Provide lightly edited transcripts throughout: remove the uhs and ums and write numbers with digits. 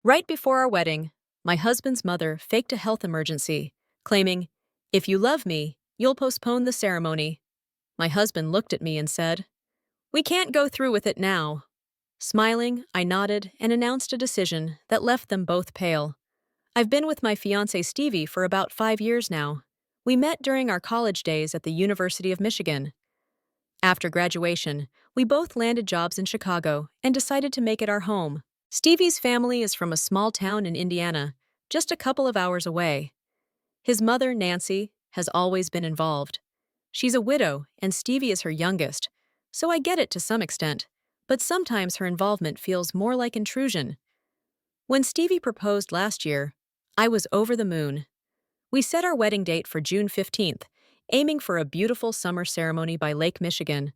Right before our wedding, my husband's mother faked a health emergency, claiming, "If you love me, you'll postpone the ceremony." My husband looked at me and said, "We can't go through with it now." Smiling, I nodded and announced a decision that left them both pale. I've been with my fiancé Stevie for about 5 years now. We met during our college days at the University of Michigan. After graduation, we both landed jobs in Chicago and decided to make it our home. Stevie's family is from a small town in Indiana, just a couple of hours away. His mother, Nancy, has always been involved. She's a widow, and Stevie is her youngest, so I get it to some extent, but sometimes her involvement feels more like intrusion. When Stevie proposed last year, I was over the moon. We set our wedding date for June 15th, aiming for a beautiful summer ceremony by Lake Michigan.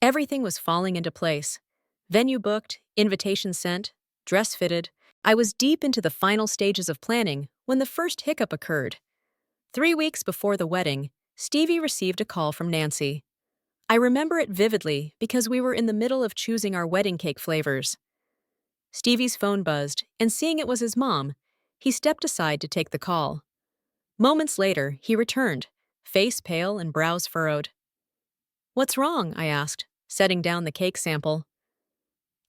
Everything was falling into place. Venue booked, invitation sent, dress fitted. I was deep into the final stages of planning when the first hiccup occurred. 3 weeks before the wedding, Stevie received a call from Nancy. I remember it vividly because we were in the middle of choosing our wedding cake flavors. Stevie's phone buzzed, and seeing it was his mom, he stepped aside to take the call. Moments later, he returned, face pale and brows furrowed. "What's wrong?" I asked, setting down the cake sample.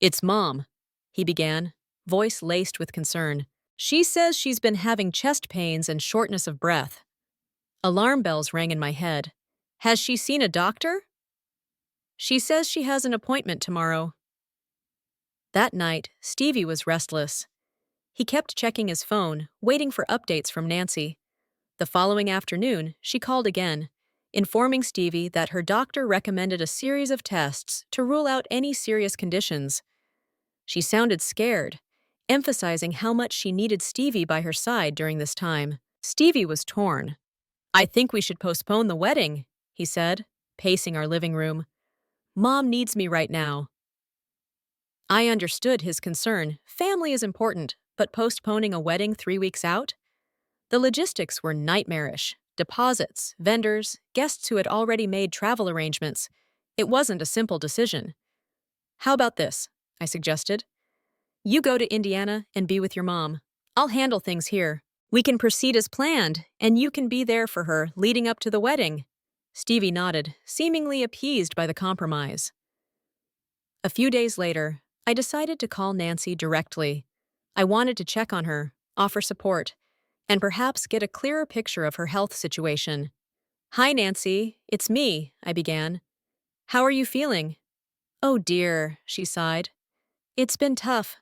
"It's Mom," he began, voice laced with concern. "She says she's been having chest pains and shortness of breath." Alarm bells rang in my head. "Has she seen a doctor?" "She says she has an appointment tomorrow." That night, Stevie was restless. He kept checking his phone, waiting for updates from Nancy. The following afternoon, she called again, informing Stevie that her doctor recommended a series of tests to rule out any serious conditions. She sounded scared, emphasizing how much she needed Stevie by her side during this time. Stevie was torn. "I think we should postpone the wedding," he said, pacing our living room. "Mom needs me right now." I understood his concern. Family is important, but postponing a wedding 3 weeks out? The logistics were nightmarish. Deposits, vendors, guests who had already made travel arrangements. It wasn't a simple decision. "How about this?" I suggested. "You go to Indiana and be with your mom. I'll handle things here. We can proceed as planned, and you can be there for her leading up to the wedding." Stevie nodded, seemingly appeased by the compromise. A few days later, I decided to call Nancy directly. I wanted to check on her, offer support, and perhaps get a clearer picture of her health situation. "Hi, Nancy. It's me," I began. "How are you feeling?" "Oh dear," she sighed. "It's been tough.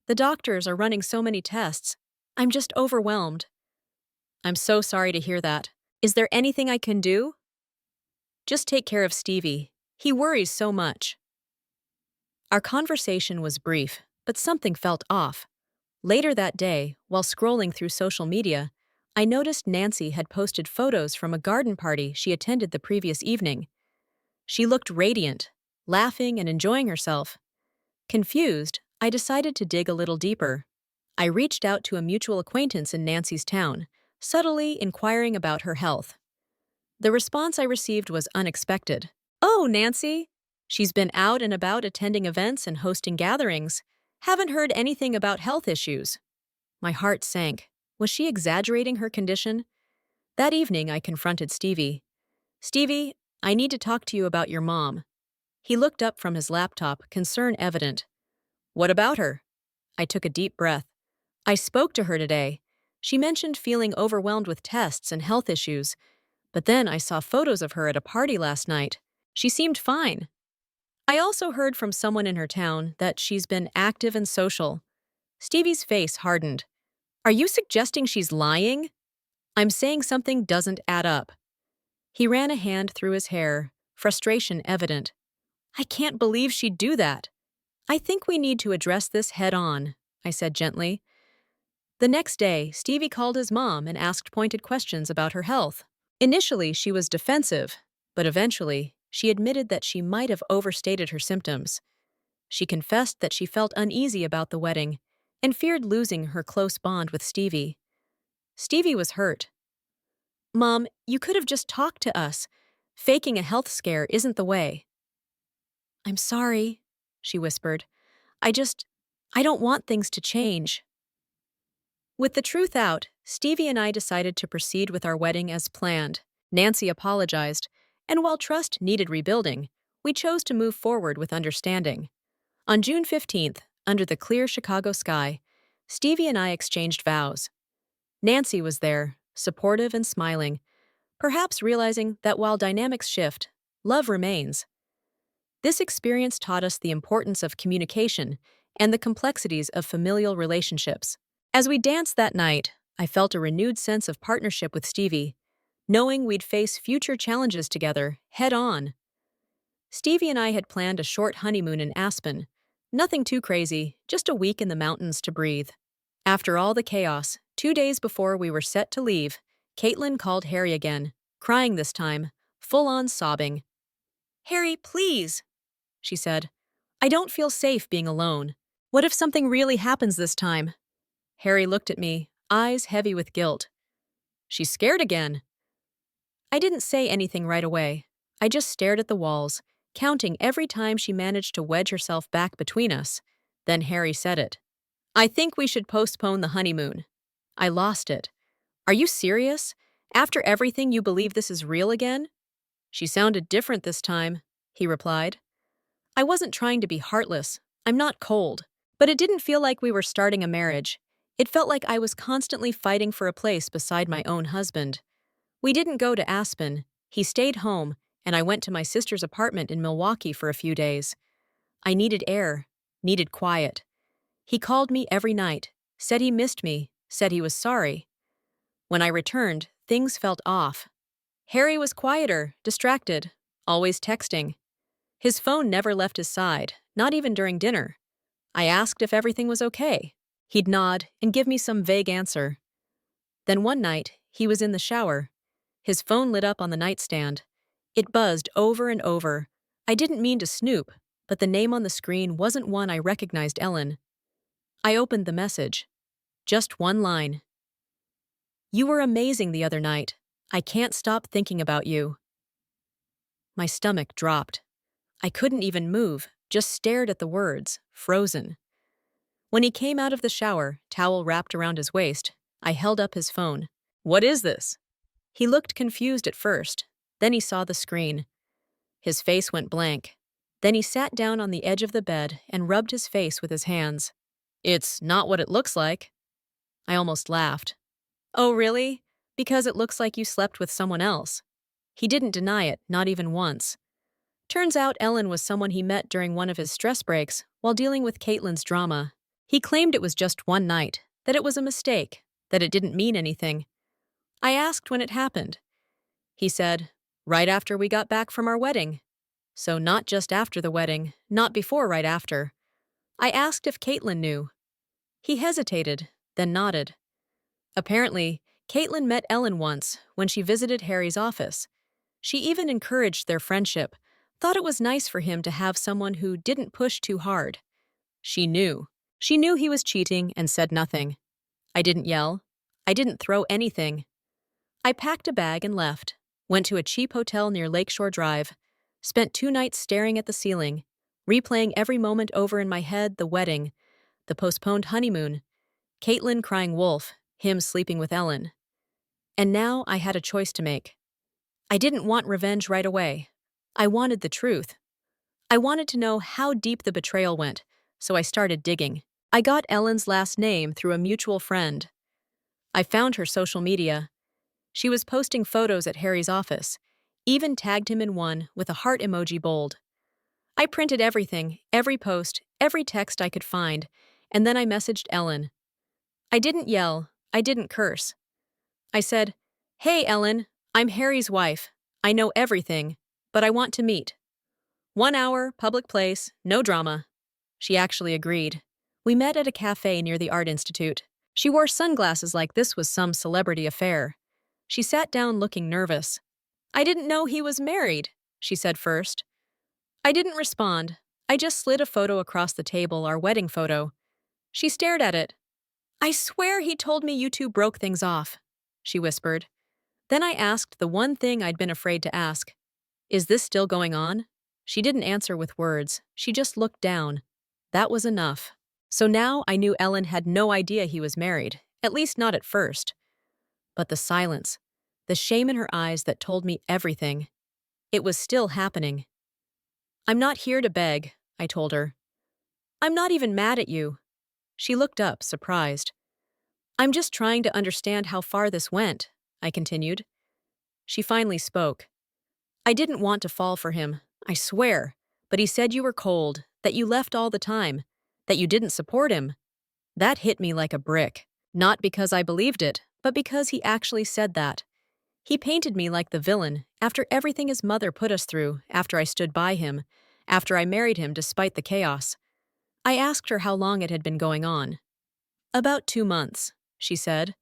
The doctors are running so many tests. I'm just overwhelmed." "I'm so sorry to hear that. Is there anything I can do?" "Just take care of Stevie. He worries so much." Our conversation was brief, but something felt off. Later that day, while scrolling through social media, I noticed Nancy had posted photos from a garden party she attended the previous evening. She looked radiant, laughing and enjoying herself. Confused, I decided to dig a little deeper. I reached out to a mutual acquaintance in Nancy's town, subtly inquiring about her health. The response I received was unexpected. "Oh, Nancy! She's been out and about attending events and hosting gatherings. Haven't heard anything about health issues." My heart sank. Was she exaggerating her condition? That evening, I confronted Stevie. "Stevie, I need to talk to you about your mom." He looked up from his laptop, concern evident. "What about her?" I took a deep breath. "I spoke to her today. She mentioned feeling overwhelmed with tests and health issues, but then I saw photos of her at a party last night. She seemed fine." I also heard from someone in her town that she's been active and social. Stevie's face hardened. "Are you suggesting she's lying?" "I'm saying something doesn't add up." He ran a hand through his hair, frustration evident. "I can't believe she'd do that." "I think we need to address this head on," I said gently. The next day, Stevie called his mom and asked pointed questions about her health. Initially, she was defensive, but eventually, she admitted that she might have overstated her symptoms. She confessed that she felt uneasy about the wedding and feared losing her close bond with Stevie. Stevie was hurt. "Mom, you could have just talked to us. Faking a health scare isn't the way." "I'm sorry," she whispered. I don't want things to change." With the truth out, Stevie and I decided to proceed with our wedding as planned. Nancy apologized, and while trust needed rebuilding, we chose to move forward with understanding. On June 15th, under the clear Chicago sky, Stevie and I exchanged vows. Nancy was there, supportive and smiling, perhaps realizing that while dynamics shift, love remains. This experience taught us the importance of communication and the complexities of familial relationships. As we danced that night, I felt a renewed sense of partnership with Stevie, knowing we'd face future challenges together, head on. Stevie and I had planned a short honeymoon in Aspen. Nothing too crazy, just a week in the mountains to breathe. After all the chaos, 2 days before we were set to leave, Caitlin called Harry again, crying this time, full-on sobbing. "Harry, please," she said. "I don't feel safe being alone. What if something really happens this time?" Harry looked at me, eyes heavy with guilt. "She's scared again." I didn't say anything right away. I just stared at the walls, counting every time she managed to wedge herself back between us. Then Harry said it. "I think we should postpone the honeymoon." I lost it. "Are you serious? After everything, you believe this is real again?" "She sounded different this time," he replied. I wasn't trying to be heartless. I'm not cold. But it didn't feel like we were starting a marriage. It felt like I was constantly fighting for a place beside my own husband. We didn't go to Aspen. He stayed home, and I went to my sister's apartment in Milwaukee for a few days. I needed air, needed quiet. He called me every night, said he missed me, said he was sorry. When I returned, things felt off. Harry was quieter, distracted, always texting. His phone never left his side, not even during dinner. I asked if everything was okay. He'd nod and give me some vague answer. Then one night, he was in the shower. His phone lit up on the nightstand. It buzzed over and over. I didn't mean to snoop, but the name on the screen wasn't one I recognized. Ellen. I opened the message. Just one line. "You were amazing the other night. I can't stop thinking about you." My stomach dropped. I couldn't even move, just stared at the words, frozen. When he came out of the shower, towel wrapped around his waist, I held up his phone. "What is this?" He looked confused at first. Then he saw the screen. His face went blank. Then he sat down on the edge of the bed and rubbed his face with his hands. "It's not what it looks like." I almost laughed. "Oh, really? Because it looks like you slept with someone else." He didn't deny it, not even once. Turns out Ellen was someone he met during one of his stress breaks while dealing with Caitlin's drama. He claimed it was just one night, that it was a mistake, that it didn't mean anything. I asked when it happened. He said, "Right after we got back from our wedding." So not just after the wedding, not before, right after. I asked if Caitlin knew. He hesitated, then nodded. Apparently, Caitlin met Ellen once when she visited Harry's office. She even encouraged their friendship, thought it was nice for him to have someone who didn't push too hard. She knew. She knew he was cheating and said nothing. I didn't yell. I didn't throw anything. I packed a bag and left, went to a cheap hotel near Lakeshore Drive, spent 2 nights staring at the ceiling, replaying every moment over in my head: the wedding, the postponed honeymoon, Caitlin crying wolf, him sleeping with Ellen. And now I had a choice to make. I didn't want revenge right away. I wanted the truth. I wanted to know how deep the betrayal went, so I started digging. I got Ellen's last name through a mutual friend. I found her social media. She was posting photos at Harry's office, even tagged him in one with a heart emoji bold. I printed everything, every post, every text I could find, and then I messaged Ellen. I didn't yell, I didn't curse. I said, "Hey, Ellen, I'm Harry's wife. I know everything, but I want to meet. 1 hour, public place, no drama." She actually agreed. We met at a cafe near the Art Institute. She wore sunglasses like this was some celebrity affair. She sat down looking nervous. "I didn't know he was married," she said first. I didn't respond. I just slid a photo across the table, our wedding photo. She stared at it. "I swear he told me you two broke things off," she whispered. Then I asked the one thing I'd been afraid to ask. "Is this still going on?" She didn't answer with words. She just looked down. That was enough. So now I knew Ellen had no idea he was married, At least not at first. But the silence, the shame in her eyes that told me everything. It was still happening. I'm not here to beg, I told her. I'm not even mad at you. She looked up, surprised. I'm just trying to understand how far this went, I continued. She finally spoke. I didn't want to fall for him, I swear, but he said you were cold, that you left all the time, that you didn't support him. That hit me like a brick, not because I believed it, but because he actually said that. He painted me like the villain after everything his mother put us through, after I stood by him, after I married him despite the chaos. I asked her how long it had been going on. About 2 months, she said.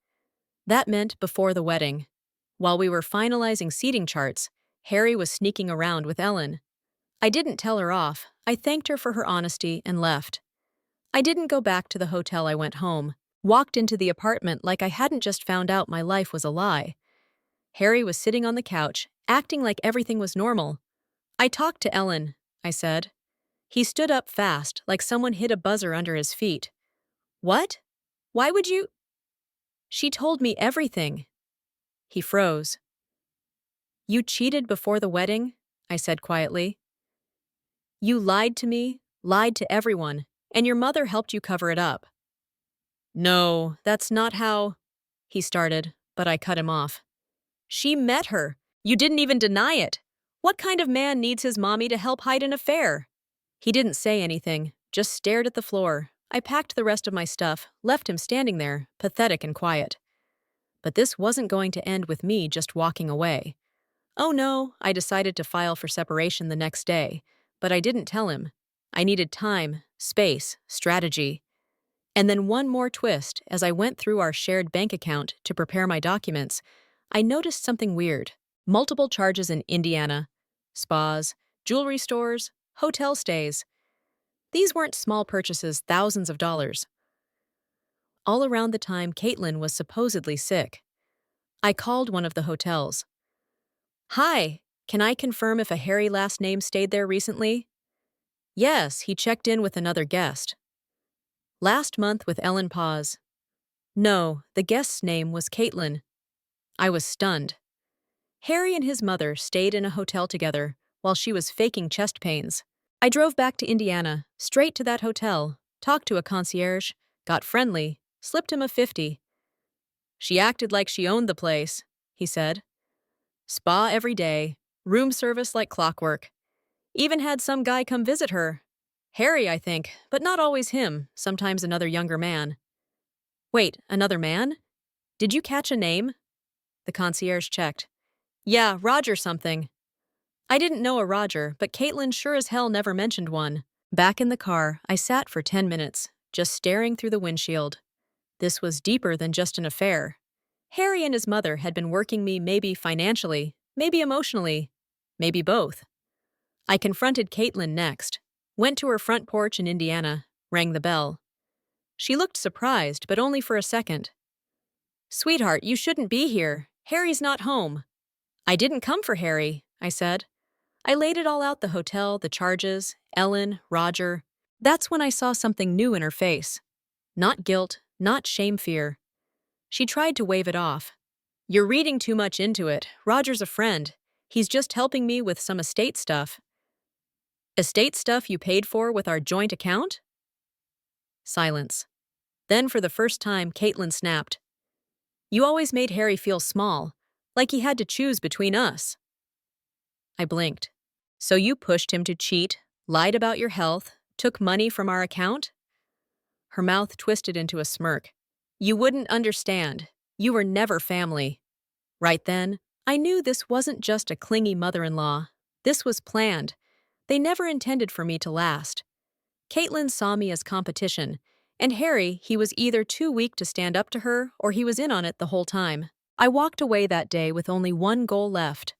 That meant before the wedding. While we were finalizing seating charts, Harry was sneaking around with Ellen. I didn't tell her off. I thanked her for her honesty and left. I didn't go back to the hotel. I went home, walked into the apartment like I hadn't just found out my life was a lie. Harry was sitting on the couch, acting like everything was normal. I talked to Ellen, I said. He stood up fast, like someone hit a buzzer under his feet. What? Why would you? She told me everything. He froze. You cheated before the wedding? I said quietly. You lied to me, lied to everyone, and your mother helped you cover it up. No, that's not how, he started, but I cut him off. She met her. You didn't even deny it. What kind of man needs his mommy to help hide an affair? He didn't say anything, just stared at the floor. I packed the rest of my stuff, left him standing there, pathetic and quiet. But this wasn't going to end with me just walking away. Oh no, I decided to file for separation the next day, but I didn't tell him. I needed time, space, strategy. And then one more twist. As I went through our shared bank account to prepare my documents, I noticed something weird. Multiple charges in Indiana, spas, jewelry stores, hotel stays. These weren't small purchases, thousands of dollars. All around the time Caitlin was supposedly sick. I called one of the hotels. Hi, can I confirm if a Harry last name stayed there recently? Yes, he checked in with another guest. Last month with Ellen Paz. No, the guest's name was Caitlin. I was stunned. Harry and his mother stayed in a hotel together while she was faking chest pains. I drove back to Indiana, straight to that hotel, talked to a concierge, got friendly, slipped him a 50. She acted like she owned the place, he said. Spa every day, room service like clockwork. Even had some guy come visit her. Harry, I think, but not always him, sometimes another younger man. Wait, another man? Did you catch a name? The concierge checked. Yeah, Roger something. I didn't know a Roger, but Caitlin sure as hell never mentioned one. Back in the car, I sat for 10 minutes, just staring through the windshield. This was deeper than just an affair. Harry and his mother had been working me maybe financially, maybe emotionally, maybe both. I confronted Caitlin next, went to her front porch in Indiana, rang the bell. She looked surprised, but only for a second. Sweetheart, you shouldn't be here. Harry's not home. I didn't come for Harry, I said. I laid it all out, the hotel, the charges, Ellen, Roger. That's when I saw something new in her face. Not guilt, not shame, fear. She tried to wave it off. You're reading too much into it. Roger's a friend. He's just helping me with some estate stuff. Estate stuff you paid for with our joint account? Silence. Then for the first time, Caitlin snapped. You always made Harry feel small, like he had to choose between us. I blinked. So you pushed him to cheat, lied about your health, took money from our account? Her mouth twisted into a smirk. You wouldn't understand. You were never family. Right then, I knew this wasn't just a clingy mother-in-law. This was planned. They never intended for me to last. Caitlin saw me as competition, and Harry, he was either too weak to stand up to her or he was in on it the whole time. I walked away that day with only one goal left.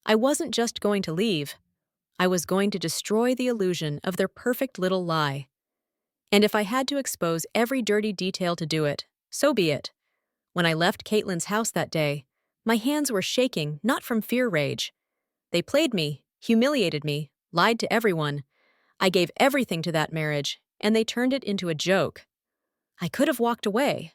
I wasn't just going to leave. I was going to destroy the illusion of their perfect little lie. And if I had to expose every dirty detail to do it, so be it. When I left Caitlin's house that day, my hands were shaking, not from fear rage. They played me, humiliated me, lied to everyone. I gave everything to that marriage, and they turned it into a joke. I could have walked away.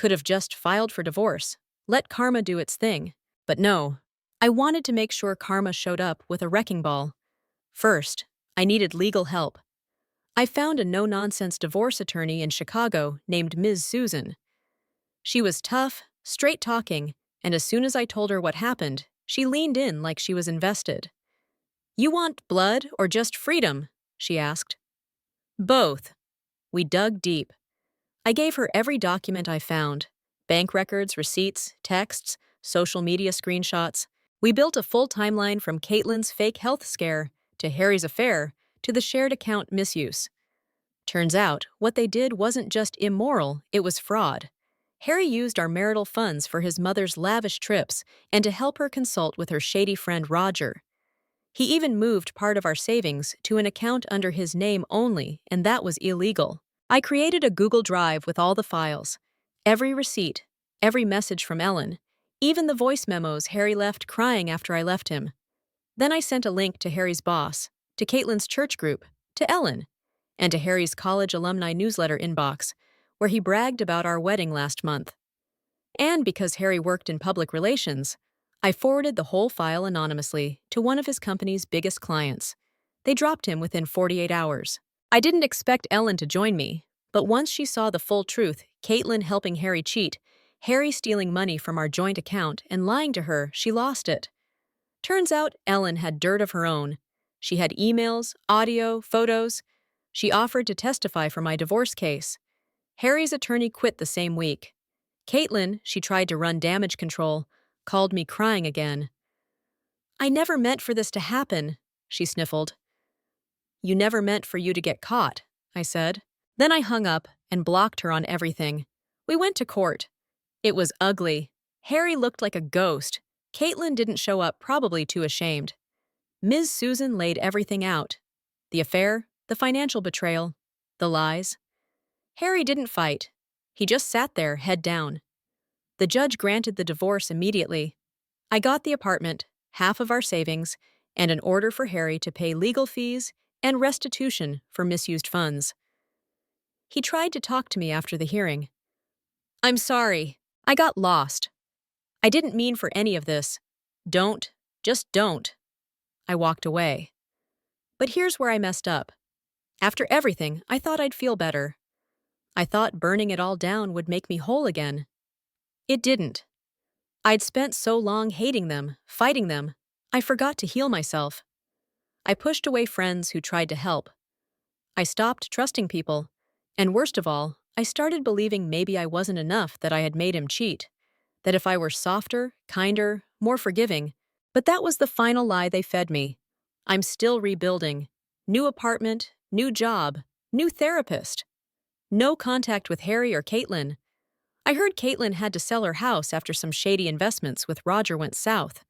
Could have just filed for divorce. Let karma do its thing. But no. I wanted to make sure karma showed up with a wrecking ball. First, I needed legal help. I found a no-nonsense divorce attorney in Chicago named Ms. Susan. She was tough, straight-talking, and as soon as I told her what happened, she leaned in like she was invested. "You want blood or just freedom?" she asked. "Both." We dug deep. I gave her every document I found: bank records, receipts, texts, social media screenshots. We built a full timeline from Caitlin's fake health scare to Harry's affair to the shared account misuse. Turns out, what they did wasn't just immoral, it was fraud. Harry used our marital funds for his mother's lavish trips and to help her consult with her shady friend Roger. He even moved part of our savings to an account under his name only, and that was illegal. I created a Google Drive with all the files, every receipt, every message from Ellen, even the voice memos Harry left crying after I left him. Then I sent a link to Harry's boss, to Caitlin's church group, to Ellen, and to Harry's college alumni newsletter inbox, where he bragged about our wedding last month. And because Harry worked in public relations, I forwarded the whole file anonymously to one of his company's biggest clients. They dropped him within 48 hours. I didn't expect Ellen to join me, but once she saw the full truth, Caitlin helping Harry cheat, Harry stealing money from our joint account and lying to her, she lost it. Turns out Ellen had dirt of her own. She had emails, audio, photos. She offered to testify for my divorce case. Harry's attorney quit the same week. Caitlin, she tried to run damage control, called me crying again. "I never meant for this to happen," she sniffled. "You never meant for you to get caught," I said. Then I hung up and blocked her on everything. We went to court. It was ugly. Harry looked like a ghost. Caitlin didn't show up, probably too ashamed. Ms. Susan laid everything out. The affair, the financial betrayal, the lies. Harry didn't fight. He just sat there, head down. The judge granted the divorce immediately. I got the apartment, half of our savings, and an order for Harry to pay legal fees and restitution for misused funds. He tried to talk to me after the hearing. "I'm sorry. I got lost. I didn't mean for any of this. Just don't." I walked away. But here's where I messed up. After everything, I thought I'd feel better. I thought burning it all down would make me whole again. It didn't. I'd spent so long hating them, fighting them, I forgot to heal myself. I pushed away friends who tried to help. I stopped trusting people. And worst of all, I started believing maybe I wasn't enough, that I had made him cheat. That if I were softer, kinder, more forgiving. But that was the final lie they fed me. I'm still rebuilding. New apartment, new job, new therapist. No contact with Harry or Caitlin. I heard Caitlin had to sell her house after some shady investments with Roger went south.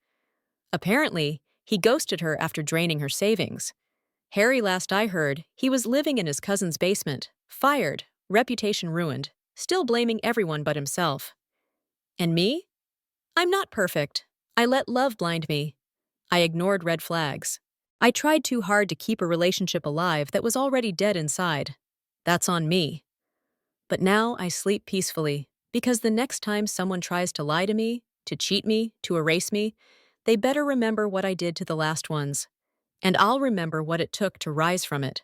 Apparently, he ghosted her after draining her savings. Harry, last I heard, he was living in his cousin's basement, fired, reputation ruined, still blaming everyone but himself. And me? I'm not perfect. I let love blind me. I ignored red flags. I tried too hard to keep a relationship alive that was already dead inside. That's on me. But now I sleep peacefully, because the next time someone tries to lie to me, to cheat me, to erase me, they better remember what I did to the last ones. And I'll remember what it took to rise from it.